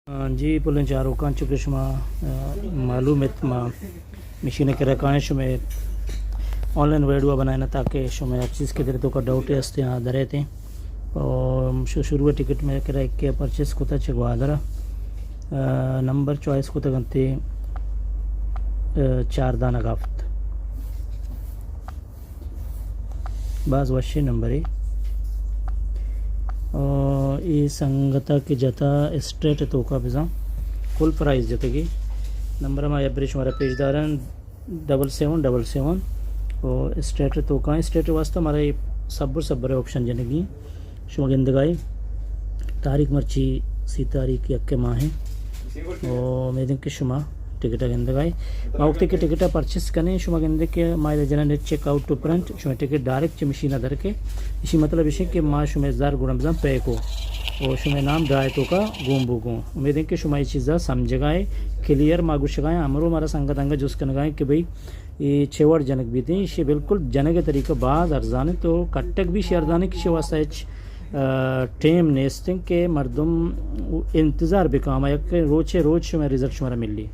जी पुलन चारों कान चुके शुमा मालूम मशीन के रकान शुमे ऑनलाइन वीडियो बनाए ना ताकि शुमे हर चीज़ के तो का डाउट हस्ते यहाँ दरे थे और शुरू टिकट में करा के परचेस को चगवादरा नंबर चॉइस को तगंते 4 दाना गाफ्त बाज वशी नंबर है ये संगता की जता स्ट्रेट तो का बिजा फुल प्राइस जते की नंबर में एवरेज हमारा पेजदारन 7777 और स्ट्रेट तो का स्ट्रेट वास्ते हमारे सब्बर ऑप्शन जनेगी शुमगिंदगाई तारीख मर्ची सी तारीख यक्के माह है और मेरे के शुमा टिकट गिंदगाई माउक्ते के टिकट परचेस करने शुमगिंदे के माय generate check out to print शुमे टिकट डायरेक्ट मशीन दर के इसी मतलब इसे कि माँ शुमेदार गुणमजम पे को और शुमे नाम ड्रायतों का गुम बुगो उम्मीद कि शुमाई चीज़ा समझगाए क्लियर मागुशगाए अमरो हमारा संगत अंग जुस कनगाए कि भाई ये छेवड़ जनक भी थी इसे बिल्कुल जनक तरीका बाज अर्जाने तो कट्टक भी शेरदाने की वास्ता टेम नेस्टिंग के मरदम इंतज़ार भी काम आया कि रोज शुमे रिजल्ट शुमारा मिल ली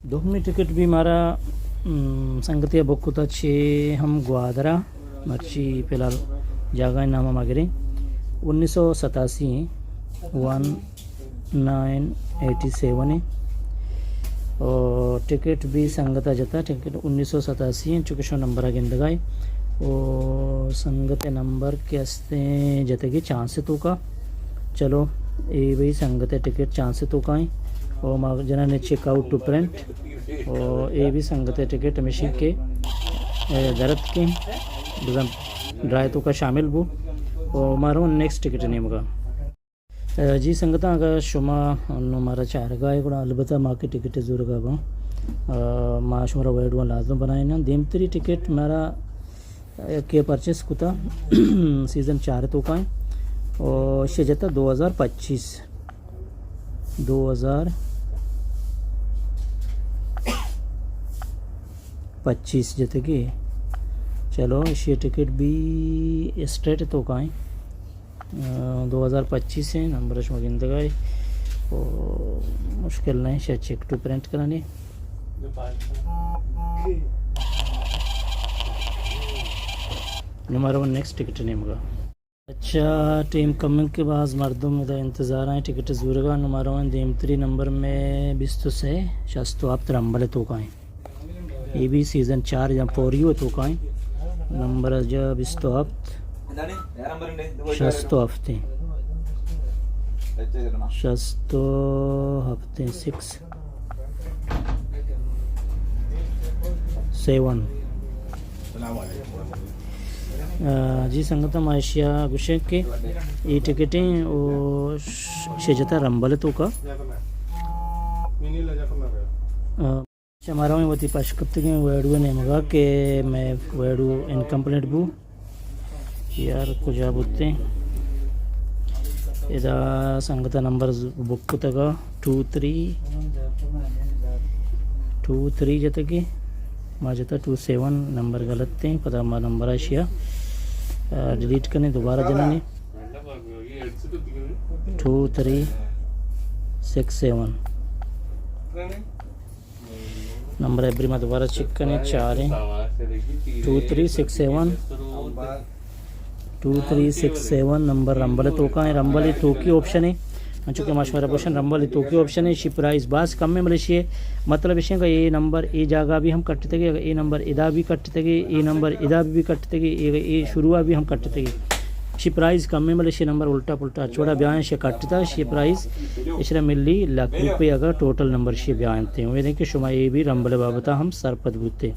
दोहमी टिकट भी हमारा संगतिया बुक होता छे हम ग्वादरा मर्ची फिलहाल जगह नामा मांगे 1987 1987 है और टिकट भी संगता जता टिकट 1987 चूँकि शो नंबर आगे इंदगाई और संगत नंबर के हस्ते जते की चांस तो का चलो ये भाई संगत टिकट चांस तो का और माँ जना ने चेकआउट टू प्रिंट और ये भी संगत टिकट मशीन के दरद के ड्राई तो का शामिल बो और मारो नेक्स्ट टिकट नहीं मगा जी संगता अगर शुमा हमारा चार गाय को अलबत्ता माँ की टिकट जरूर गा माँ शुमारा वाइड वन लाजम बनाए ना देमतरी टिकट मेरा के परचेस कुता सीज़न 4 तो का और शेजता 2025 जते कि चलो ये टिकट भी स्ट्रेट तो का 2025 है नंबर शुमगिंदगाई और मुश्किल नहीं शायद चेक टू प्रिंट कराने नंबर 1 नेक्स्ट टिकट नहीं मगा अच्छा टीम कमिंग के बाद मरदम इंतज़ार आए टिकट जूरगा नंबर 1 देमत्री नंबर में बिस्तु से शस्तु आप तरम्बले तो का ये भी सीज़न 4 या पोरियो तो का नंबर जब बिस्तु आप शस्तु हफ्ते 6 7 जी संगतम आशिया गुशे के ये टिकटें और शेजता रंबल तो का हमारा में वती पशकत के वेडू ने मगा के मैं वेडू इनकम्प्लीट बू यार कुछ बुते इधर संगता नंबर बुक तक 23 जत की माजता 27 नंबर गलत थे पता हमारा नंबर आशिया डिलीट करने दोबारा देना नहीं 2367 नंबर एवरी में दोबारा चेक करने 4 है 2367 नंबर रंबल तो का है रंबल तो की ऑप्शन है चूँकि माशमारा क्वेश्चन रंबल तो की ऑप्शन है इसी प्राइस बास कम में मलेशिया मतलब इसे का ये नंबर ये जगह भी हम कटते गए ये नंबर इदा भी कटते गए ये नंबर इदा भी कटते गए ये शुरुआत भी हम कटते गए इसी प्राइस कम में मलेशिया नंबर उल्टा पुल्टा छोड़ा बयान से कटता इसी प्राइस इसरा मिली ₹1,00,000 अगर टोटल नंबर से बयान थे उम्मीद है कि शुमा ये भी रंबल बाबता हम सरपत बुते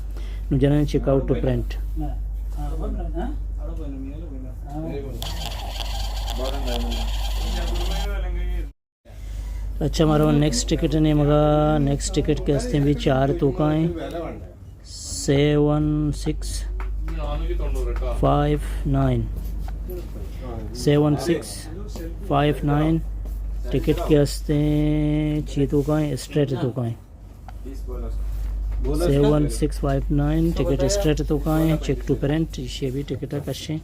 जना चेकआउट टू प्रिंट अच्छा हमारा नेक्स्ट टिकट नहीं मगा नेक्स्ट टिकट के हस्ते भी 4 तो का है 7659 टिकट के हस्ते चीतों का है स्ट्रेट तो का है 7659 टिकट स्ट्रेट तो का है चेक टू पेरेंट ये भी टिकट है कशे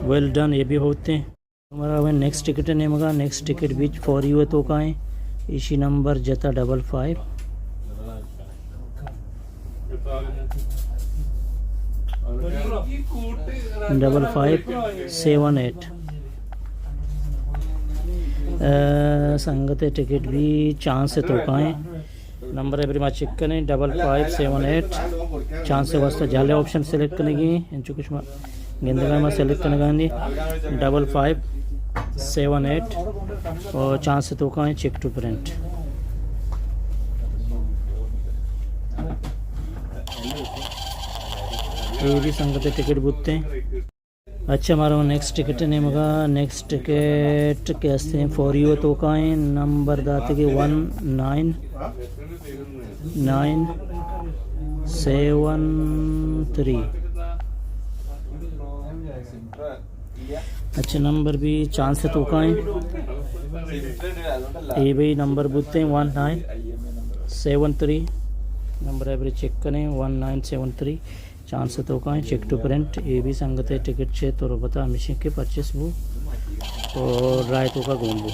वेल डन ये भी होते हैं हमारा वह नेक्स्ट टिकट है मगा next ticket beach for you तो का है इसी नंबर जता 55 5578 संगत टिकट भी चांस है तो है नंबर एवरी माँ चेक करें 5578 चांस से वास्ते जाले ऑप्शन सेलेक्ट करने की इंचु कुछ गेंदगा में सेलेक्ट करने गांधी 5578 और चांस तो का है चेक टू प्रिंट ये भी संगत टिकट बुकते हैं अच्छा हमारा नेक्स्ट टिकट है मगा नेक्स्ट टिकट कैसे हैं फॉर यू तो का है नंबर दाते के 19973 अच्छा नंबर भी चांस है तो का है ये भी नंबर बुकते हैं 1973 नंबर एवरेज चेक करें 1973 चांस तो का है चेक टू प्रिंट ये भी संगत टिकट छे तो बता हमेशा के परचेस वो और राय तो का घूम